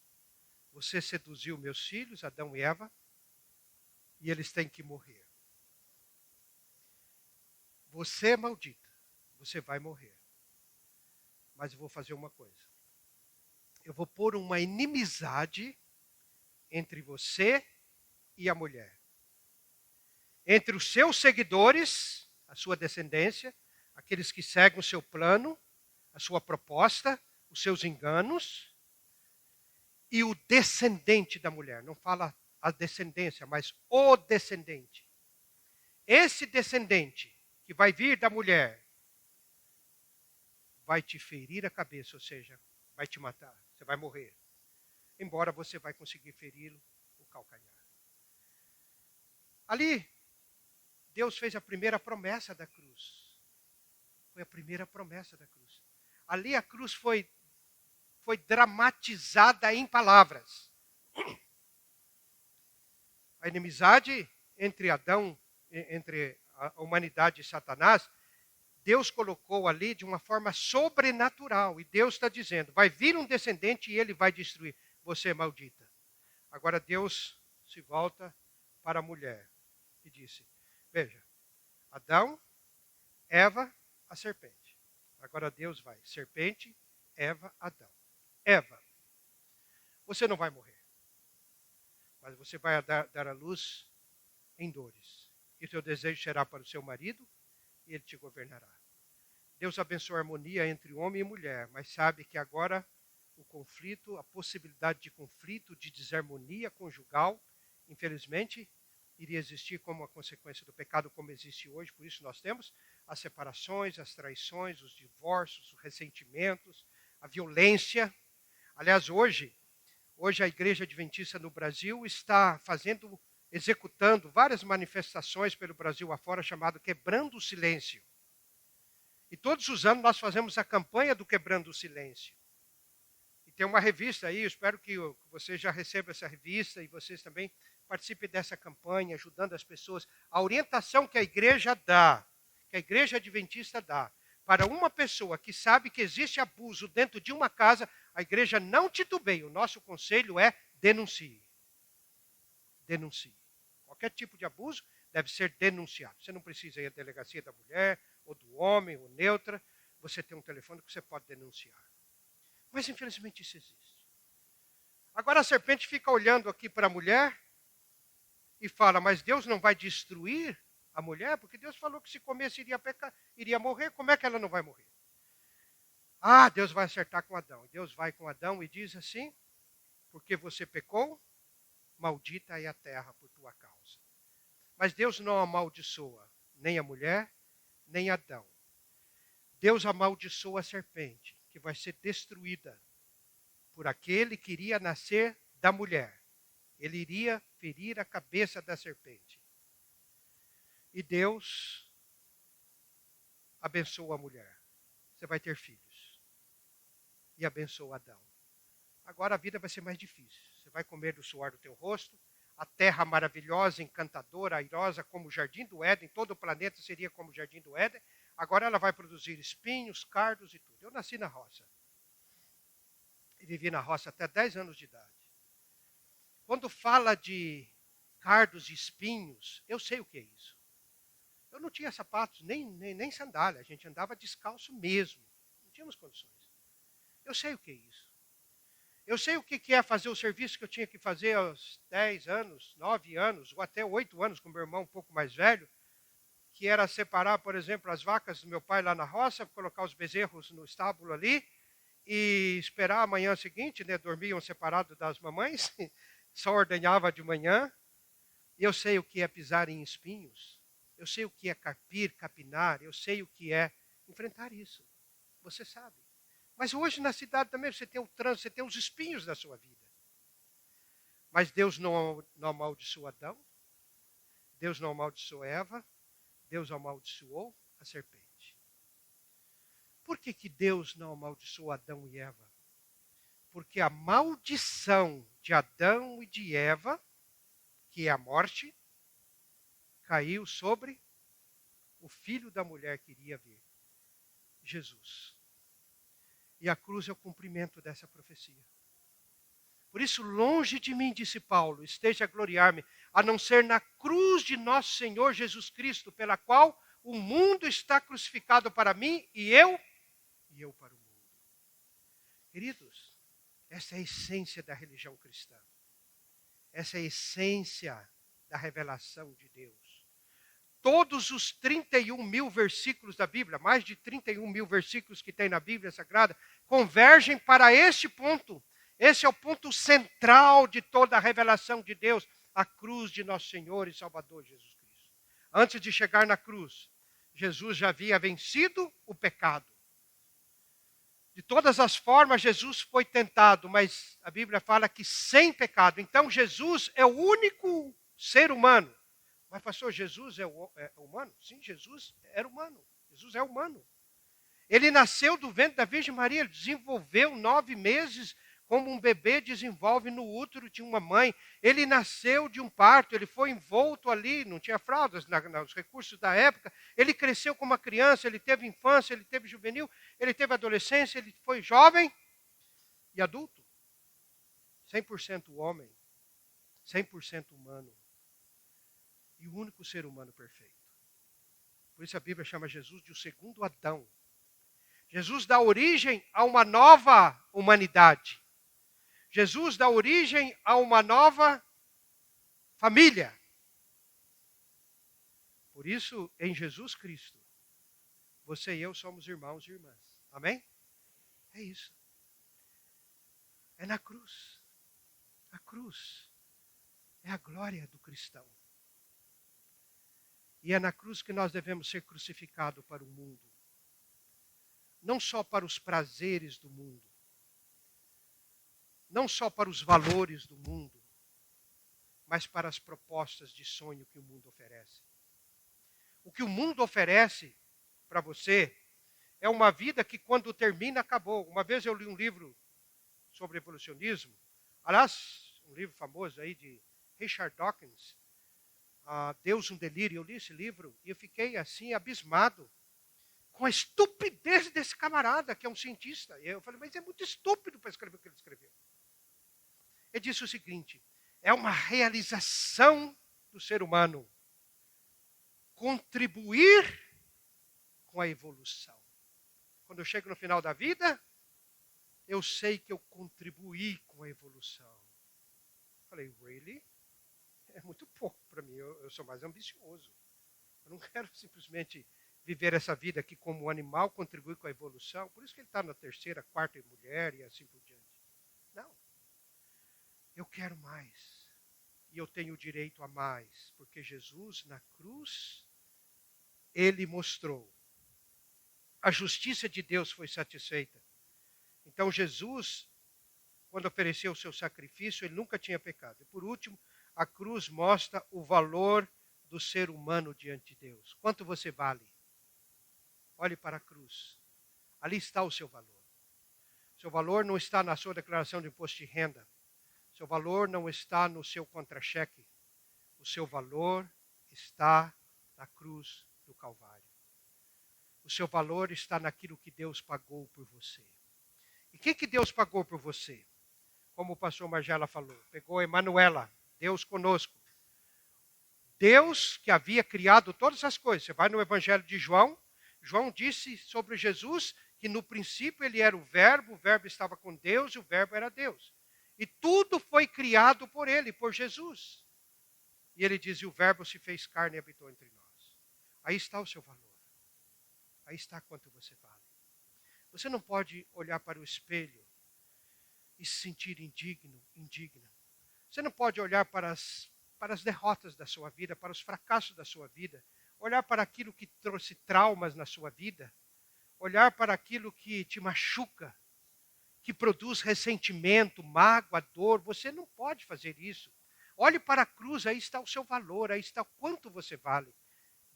você seduziu meus filhos, Adão e Eva, e eles têm que morrer. Você é maldita, você vai morrer. Mas eu vou fazer uma coisa. Eu vou pôr uma inimizade entre você e a mulher. Entre os seus seguidores, a sua descendência, aqueles que seguem o seu plano, a sua proposta, os seus enganos, e o descendente da mulher. Não fala a descendência, mas o descendente. Esse descendente que vai vir da mulher vai te ferir a cabeça, ou seja, vai te matar, você vai morrer. Embora você vai conseguir feri-lo o calcanhar. Ali, Deus fez a primeira promessa da cruz. Foi a primeira promessa da cruz. Ali a cruz foi dramatizada em palavras. A inimizade entre Adão, entre a humanidade e Satanás, Deus colocou ali de uma forma sobrenatural. E Deus está dizendo, vai vir um descendente e ele vai destruir. Você é maldita. Agora Deus se volta para a mulher e disse, veja, Adão, Eva, a serpente. Agora Deus vai, serpente, Eva, Adão. Eva, você não vai morrer, mas você vai dar à luz em dores. E o teu desejo será para o seu marido e ele te governará. Deus abençoa a harmonia entre homem e mulher, mas sabe que agora o conflito, a possibilidade de conflito, de desarmonia conjugal, infelizmente, iria existir como uma consequência do pecado como existe hoje. Por isso nós temos as separações, as traições, os divórcios, os ressentimentos, a violência. Aliás, hoje a Igreja Adventista no Brasil está executando várias manifestações pelo Brasil afora, chamado Quebrando o Silêncio. E todos os anos nós fazemos a campanha do Quebrando o Silêncio. E tem uma revista aí, eu espero que você já receba essa revista e vocês também participem dessa campanha, ajudando as pessoas. A orientação que a igreja dá, que a Igreja Adventista dá, para uma pessoa que sabe que existe abuso dentro de uma casa, a igreja não titubeia. O nosso conselho é denuncie. Denuncie. Qualquer tipo de abuso deve ser denunciado. Você não precisa ir à delegacia da mulher, ou do homem, ou neutra. Você tem um telefone que você pode denunciar. Mas infelizmente isso existe. Agora a serpente fica olhando aqui para a mulher e fala, mas Deus não vai destruir a mulher? Porque Deus falou que se comesse iria pecar, iria morrer. Como é que ela não vai morrer? Ah, Deus vai acertar com Adão. Deus vai com Adão e diz assim, porque você pecou, maldita é a terra por tua causa. Mas Deus não amaldiçoa nem a mulher, nem Adão. Deus amaldiçoa a serpente, que vai ser destruída por aquele que iria nascer da mulher. Ele iria ferir a cabeça da serpente. E Deus abençoa a mulher. Você vai ter filhos. E abençoa Adão. Agora a vida vai ser mais difícil. Você vai comer do suor do teu rosto. A terra maravilhosa, encantadora, airosa, como o jardim do Éden. Todo o planeta seria como o jardim do Éden. Agora ela vai produzir espinhos, cardos e tudo. Eu nasci na roça. E vivi na roça até 10 anos de idade. Quando fala de cardos e espinhos, eu sei o que é isso. Eu não tinha sapatos, nem sandália. A gente andava descalço mesmo. Não tínhamos condições. Eu sei o que é isso. Eu sei o que é fazer o serviço que eu tinha que fazer aos 10 anos, 9 anos, ou até 8 anos, com meu irmão um pouco mais velho, que era separar, por exemplo, as vacas do meu pai lá na roça, colocar os bezerros no estábulo ali, e esperar a manhã seguinte, né, dormiam separados das mamães, só ordenhava de manhã. Eu sei o que é pisar em espinhos, eu sei o que é carpir, capinar, eu sei o que é enfrentar isso. Você sabe. Mas hoje na cidade também você tem o trânsito, você tem os espinhos da sua vida. Mas Deus não amaldiçoou Adão, Deus não amaldiçoou Eva, Deus amaldiçoou a serpente. Por que Deus não amaldiçoou Adão e Eva? Porque a maldição de Adão e de Eva, que é a morte, caiu sobre o filho da mulher que iria vir, Jesus. E a cruz é o cumprimento dessa profecia. Por isso, longe de mim, disse Paulo, esteja a gloriar-me, a não ser na cruz de nosso Senhor Jesus Cristo, pela qual o mundo está crucificado para mim e eu para o mundo. Queridos, essa é a essência da religião cristã. Essa é a essência da revelação de Deus. Todos os 31 mil versículos da Bíblia, mais de 31 mil versículos que tem na Bíblia Sagrada, convergem para este ponto. Esse é o ponto central de toda a revelação de Deus, a cruz de nosso Senhor e Salvador Jesus Cristo. Antes de chegar na cruz, Jesus já havia vencido o pecado. De todas as formas, Jesus foi tentado, mas a Bíblia fala que sem pecado. Então, Jesus é o único ser humano, Mas pastor, Jesus é humano? Sim, Jesus era humano. Jesus é humano. Ele nasceu do ventre da Virgem Maria, ele desenvolveu 9 meses como um bebê desenvolve no útero de uma mãe. Ele nasceu de um parto, ele foi envolto ali, não tinha fraldas nos recursos da época. Ele cresceu como uma criança, ele teve infância, ele teve juvenil, ele teve adolescência, ele foi jovem e adulto. 100% homem, 100% humano. E o único ser humano perfeito. Por isso a Bíblia chama Jesus de o segundo Adão. Jesus dá origem a uma nova humanidade. Jesus dá origem a uma nova família. Por isso, em Jesus Cristo, você e eu somos irmãos e irmãs. Amém? É isso. É na cruz. A cruz é a glória do cristão. E é na cruz que nós devemos ser crucificados para o mundo. Não só para os prazeres do mundo. Não só para os valores do mundo. Mas para as propostas de sonho que o mundo oferece. O que o mundo oferece para você é uma vida que quando termina, acabou. Uma vez eu li um livro sobre evolucionismo. Aliás, um livro famoso aí de Richard Dawkins. Deus, um delírio. Eu li esse livro e eu fiquei assim abismado com a estupidez desse camarada, que é um cientista. E eu falei, mas é muito estúpido para escrever o que ele escreveu. Ele disse o seguinte, é uma realização do ser humano contribuir com a evolução. Quando eu chego no final da vida, eu sei que eu contribuí com a evolução. Falei, really? É muito pouco para mim, eu sou mais ambicioso. Eu não quero simplesmente viver essa vida aqui como um animal, contribuir com a evolução. Por isso que ele está na 3ª, 4ª mulher e assim por diante. Não. Eu quero mais. E eu tenho direito a mais. Porque Jesus, na cruz, ele mostrou. A justiça de Deus foi satisfeita. Então Jesus, quando ofereceu o seu sacrifício, ele nunca tinha pecado. E por último, a cruz mostra o valor do ser humano diante de Deus. Quanto você vale? Olhe para a cruz. Ali está o seu valor. Seu valor não está na sua declaração de imposto de renda. Seu valor não está no seu contra-cheque. O seu valor está na cruz do Calvário. O seu valor está naquilo que Deus pagou por você. E o que Deus pagou por você? Como o pastor Margela falou, pegou Emanuela, Deus conosco. Deus que havia criado todas as coisas. Você vai no Evangelho de João, João disse sobre Jesus que no princípio ele era o verbo estava com Deus e o verbo era Deus. E tudo foi criado por ele, por Jesus. E ele diz, e o verbo se fez carne e habitou entre nós. Aí está o seu valor. Aí está quanto você vale. Você não pode olhar para o espelho e se sentir indigna. Você não pode olhar para as derrotas da sua vida, para os fracassos da sua vida, olhar para aquilo que trouxe traumas na sua vida, olhar para aquilo que te machuca, que produz ressentimento, mágoa, dor. Você não pode fazer isso. Olhe para a cruz, aí está o seu valor, aí está o quanto você vale.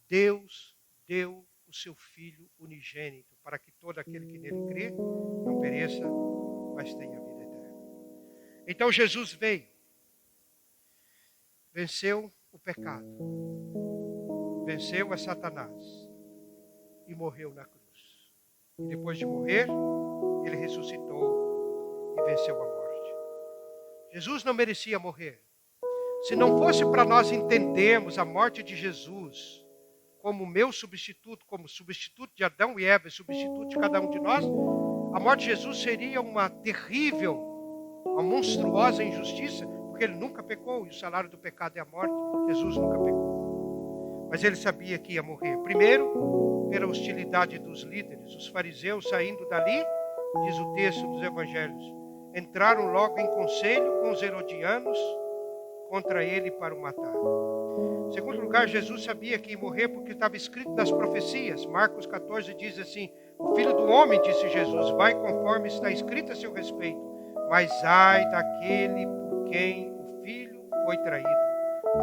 Deus deu o seu Filho unigênito, para que todo aquele que nele crê não pereça, mas tenha vida eterna. Então Jesus veio, venceu o pecado, venceu a Satanás e morreu na cruz. E depois de morrer, ele ressuscitou e venceu a morte. Jesus não merecia morrer. Se não fosse para nós entendermos a morte de Jesus como meu substituto, como substituto de Adão e Eva, substituto de cada um de nós, a morte de Jesus seria uma terrível, uma monstruosa injustiça, porque ele nunca pecou e o salário do pecado é a morte. Jesus nunca pecou. Mas ele sabia que ia morrer. Primeiro, pela hostilidade dos líderes. Os fariseus saindo dali, diz o texto dos evangelhos, entraram logo em conselho com os herodianos contra ele para o matar. Em segundo lugar, Jesus sabia que ia morrer porque estava escrito nas profecias. Marcos 14 diz assim, o Filho do Homem, disse Jesus, vai conforme está escrito a seu respeito, mas ai daquele por quem o Filho foi traído.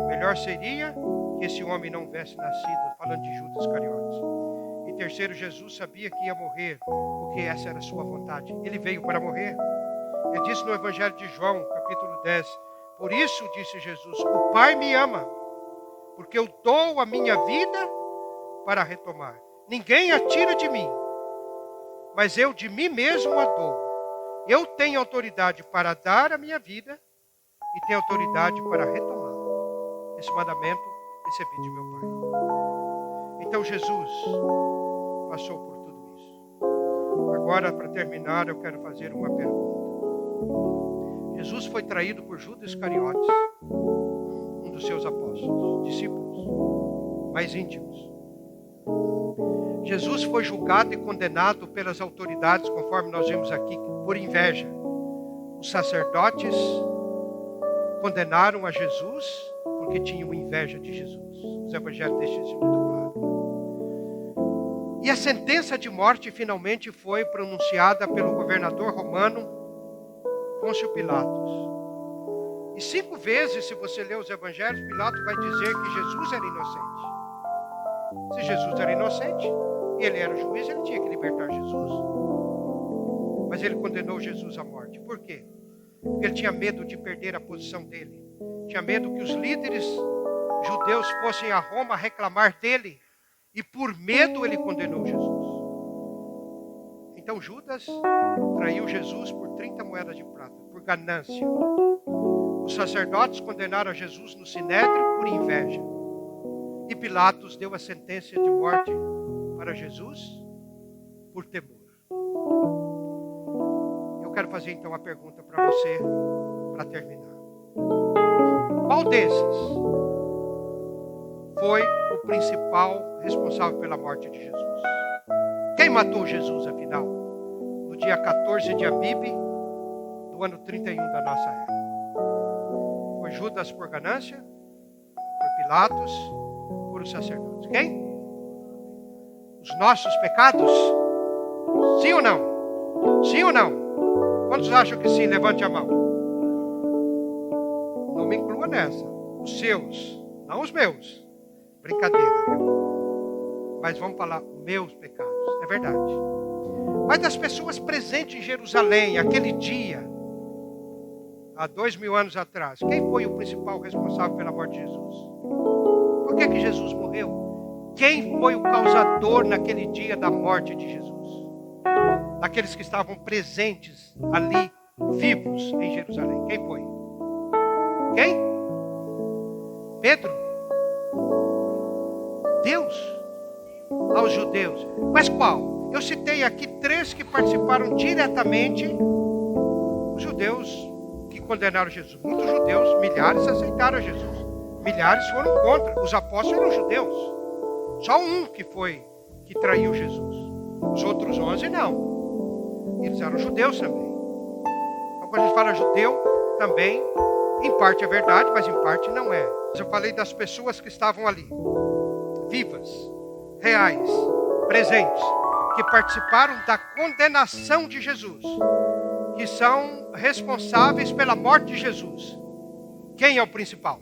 Melhor seria que esse homem não houvesse nascido, falando de Judas Iscariotes. E terceiro, Jesus sabia que ia morrer, porque essa era a sua vontade. Ele veio para morrer. Ele disse no Evangelho de João, capítulo 10, por isso, disse Jesus, o Pai me ama, porque eu dou a minha vida para retomar. Ninguém a tira de mim, mas eu de mim mesmo a dou. Eu tenho autoridade para dar a minha vida e tenho autoridade para retomá-la. Esse mandamento recebi de meu Pai. Então Jesus passou por tudo isso. Agora, para terminar, eu quero fazer uma pergunta. Jesus foi traído por Judas Iscariotes, um dos seus apóstolos, discípulos mais íntimos. Jesus foi julgado e condenado pelas autoridades, conforme nós vimos aqui, por inveja. Os sacerdotes condenaram a Jesus porque tinham inveja de Jesus. Os evangelhos deixam isso muito claro. E a sentença de morte finalmente foi pronunciada pelo governador romano Pôncio Pilatos. E 5 vezes, se você ler os evangelhos, Pilatos vai dizer que Jesus era inocente. Se Jesus era inocente, e ele era o juiz, ele tinha que libertar Jesus. Mas ele condenou Jesus à morte. Por quê? Porque ele tinha medo de perder a posição dele. Tinha medo que os líderes judeus fossem a Roma reclamar dele. E por medo ele condenou Jesus. Então Judas traiu Jesus por 30 moedas de prata, por ganância. Os sacerdotes condenaram a Jesus no Sinédrio por inveja. E Pilatos deu a sentença de morte para Jesus por temor. Eu quero fazer então uma pergunta para você, para terminar. Qual desses foi o principal responsável pela morte de Jesus? Quem matou Jesus, afinal? No dia 14 de Abibe, do ano 31 da nossa era. Foi Judas por ganância? Foi Pilatos por os sacerdotes? Quem? Os nossos pecados? Sim ou não? Sim ou não? Quantos acham que sim? Levante a mão. Não me inclua nessa. Os seus, não os meus. Brincadeira, viu? Mas vamos falar meus pecados. É verdade. Mas das pessoas presentes em Jerusalém, aquele dia, há 2000 anos atrás, quem foi o principal responsável pela morte de Jesus? Por que Jesus morreu? Quem foi o causador naquele dia da morte de Jesus? Daqueles que estavam presentes ali, vivos em Jerusalém. Quem foi? Quem? Pedro? Deus? Aos judeus. Mas qual? Eu citei aqui 3 que participaram diretamente. Os judeus que condenaram Jesus. Muitos judeus, milhares aceitaram Jesus. Milhares foram contra. Os apóstolos eram judeus. Só um que traiu Jesus. Os outros 11 não. Eles eram judeus também. Então quando a gente fala judeu, também, em parte é verdade, mas em parte não é. Eu falei das pessoas que estavam ali. Vivas, reais, presentes, que participaram da condenação de Jesus. Que são responsáveis pela morte de Jesus. Quem é o principal?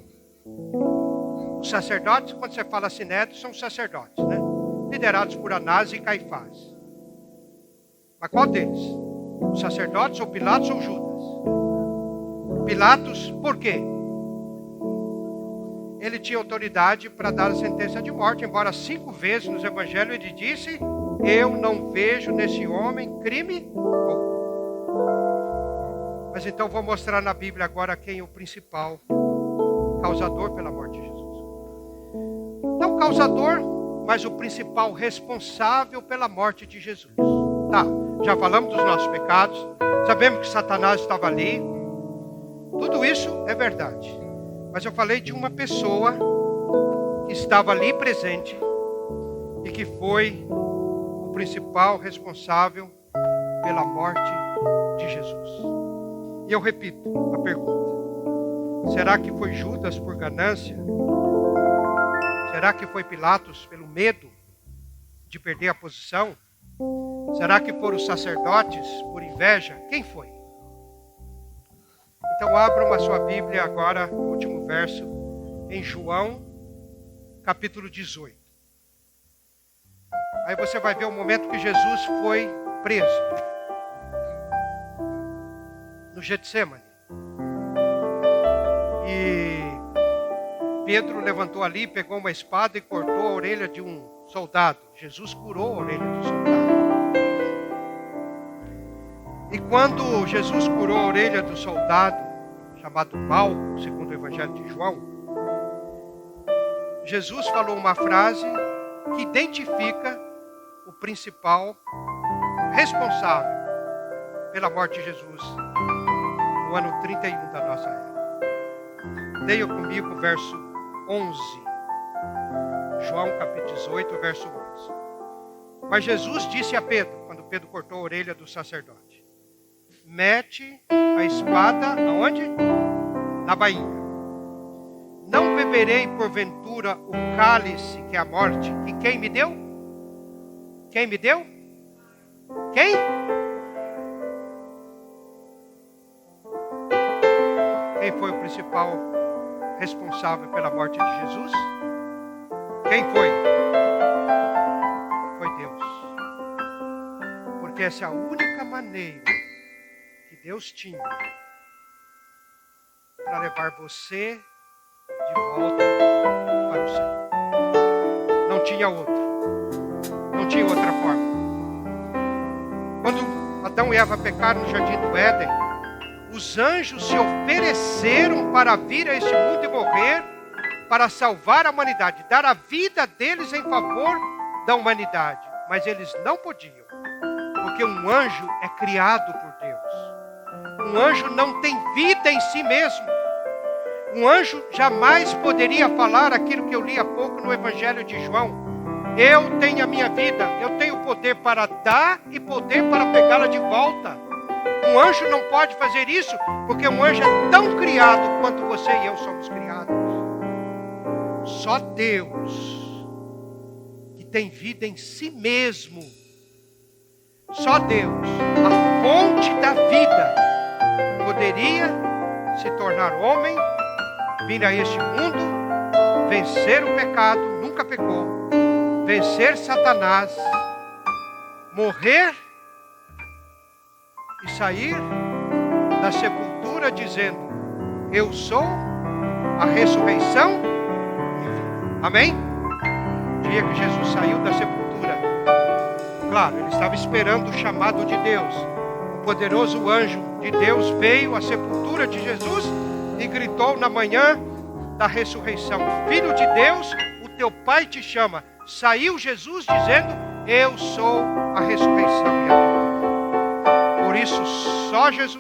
Os sacerdotes, quando você fala sinédrio, são os sacerdotes, né? Liderados por Anás e Caifás. Mas qual deles? Os sacerdotes ou Pilatos ou Judas? Pilatos, por quê? Ele tinha autoridade para dar a sentença de morte, embora 5 vezes nos evangelhos ele disse, eu não vejo nesse homem crime algum. Mas então vou mostrar na Bíblia agora quem é o principal causador pela morte de Jesus. Não causador, mas o principal responsável pela morte de Jesus. Tá, já falamos dos nossos pecados, sabemos que Satanás estava ali, tudo isso é verdade. Mas eu falei de uma pessoa que estava ali presente e que foi o principal responsável pela morte de Jesus. E eu repito a pergunta. Será que foi Judas por ganância? Será que foi Pilatos pelo medo de perder a posição? Será que foram os sacerdotes por inveja? Quem foi? Então abram a sua Bíblia agora, no último verso, em João, capítulo 18. Aí você vai ver o momento que Jesus foi preso. No Getsemane. E Pedro levantou ali, pegou uma espada e cortou a orelha de um soldado. Jesus curou a orelha do soldado. E quando Jesus curou a orelha do soldado, chamado Malco, segundo o Evangelho de João, Jesus falou uma frase que identifica o principal responsável pela morte de Jesus no ano 31 da nossa era. Leia comigo o verso 11. João capítulo 18, verso 11. Mas Jesus disse a Pedro, quando Pedro cortou a orelha do sacerdote: mete a espada aonde? Na bainha. Não beberei porventura o cálice que é a morte, que quem me deu? Quem me deu? Quem? Quem foi o principal responsável pela morte de Jesus? Quem foi? Foi Deus. Porque essa é a única maneira que Deus tinha para levar você de volta para o céu. Não tinha outra. Não tinha outra forma. Quando Adão e Eva pecaram no jardim do Éden, os anjos se ofereceram para vir a este mundo e morrer, para salvar a humanidade, dar a vida deles em favor da humanidade. Mas eles não podiam, porque um anjo é criado por Deus. Um anjo não tem vida em si mesmo. Um anjo jamais poderia falar aquilo que eu li há pouco no Evangelho de João. Eu tenho a minha vida, eu tenho poder para dar e poder para pegá-la de volta. Um anjo não pode fazer isso, porque um anjo é tão criado quanto você e eu somos criados. Só Deus, que tem vida em si mesmo, só Deus, a fonte da vida, poderia se tornar homem, vir a este mundo, vencer o pecado, nunca pecou, vencer Satanás, morrer e sair da sepultura dizendo: eu sou a ressurreição e a vida. Amém? O dia que Jesus saiu da sepultura, claro, ele estava esperando o chamado de Deus. O poderoso anjo de Deus veio à sepultura de Jesus e gritou na manhã da ressurreição: Filho de Deus, o teu Pai te chama. Saiu Jesus dizendo: eu sou a ressurreição e a vida. Por isso, só Jesus,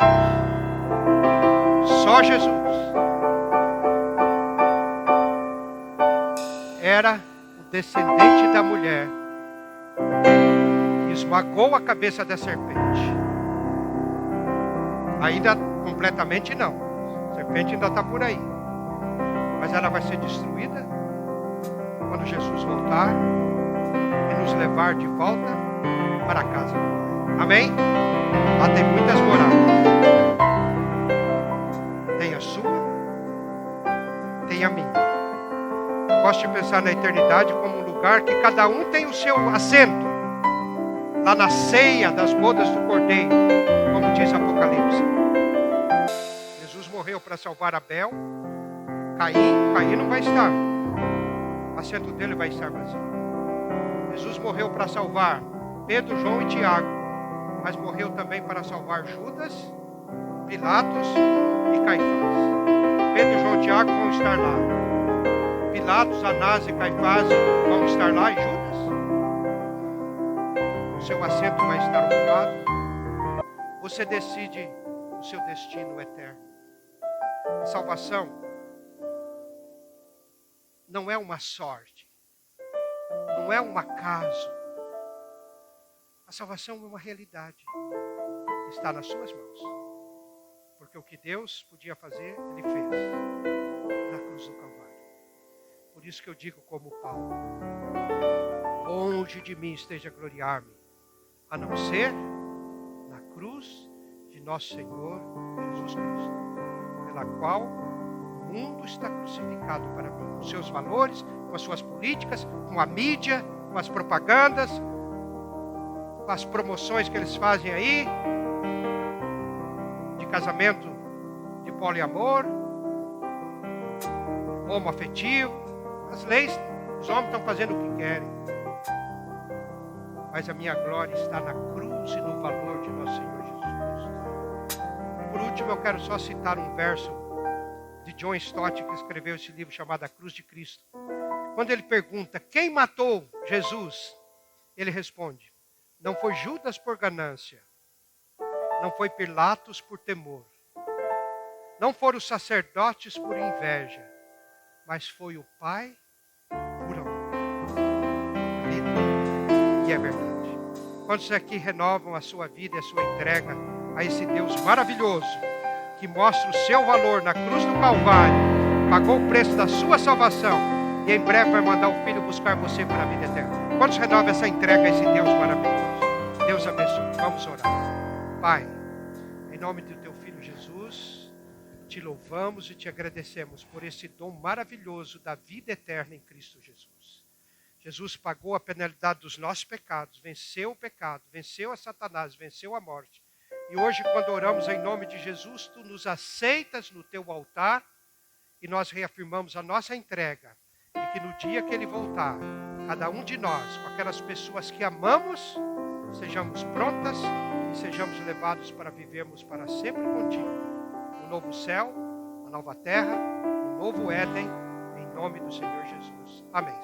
era o descendente da mulher que esmagou a cabeça da serpente. Ainda completamente não. A serpente ainda está por aí. Mas ela vai ser destruída quando Jesus voltar e nos levar de volta para a casa. Amém? Lá tem muitas moradas. Tem a sua, tem a minha. Gosto de pensar na eternidade como um lugar que cada um tem o seu assento. Lá na ceia das bodas do Cordeiro, como diz Apocalipse. Jesus morreu para salvar Abel. Caim não vai estar. O assento dele vai estar vazio. Jesus morreu para salvar Pedro, João e Tiago, mas morreu também para salvar Judas, Pilatos e Caifás. Pedro, João e Tiago vão estar lá. Pilatos, Anás e Caifás vão estar lá, e Judas? O seu assento vai estar ocupado. Você decide o seu destino eterno. A salvação não é uma sorte, não é um acaso. A salvação é uma realidade. Está nas suas mãos. Porque o que Deus podia fazer, Ele fez na cruz do Calvário. Por isso que eu digo como Paulo: longe de mim esteja gloriar-me, a não ser na cruz de nosso Senhor Jesus Cristo, pela qual o mundo está crucificado para mim. Os seus valores, com as suas políticas, com a mídia, com as propagandas, com as promoções que eles fazem aí, de casamento de poliamor, homoafetivo. As leis, os homens estão fazendo o que querem. Mas a minha glória está na cruz e no valor de nosso Senhor Jesus Cristo. E por último, eu quero só citar um verso de John Stott, que escreveu esse livro chamado A Cruz de Cristo. Quando ele pergunta, quem matou Jesus? Ele responde, não foi Judas por ganância, não foi Pilatos por temor, não foram os sacerdotes por inveja, mas foi o Pai por amor. E é verdade. Quantos aqui renovam a sua vida e a sua entrega a esse Deus maravilhoso, que mostra o seu valor na cruz do Calvário, pagou o preço da sua salvação e em breve vai mandar o Filho buscar você para a vida eterna. Quantos renovam essa entrega a esse Deus maravilhoso? Deus abençoe. Vamos orar. Pai, em nome do teu Filho Jesus, te louvamos e te agradecemos por esse dom maravilhoso da vida eterna em Cristo Jesus. Jesus pagou a penalidade dos nossos pecados, venceu o pecado, venceu a Satanás, venceu a morte. E hoje, quando oramos em nome de Jesus, tu nos aceitas no teu altar e nós reafirmamos a nossa entrega. E que no dia que ele voltar, cada um de nós, com aquelas pessoas que amamos, sejamos prontas e sejamos levados para vivermos para sempre contigo. Um novo céu, uma nova terra, um novo Éden, em nome do Senhor Jesus. Amém.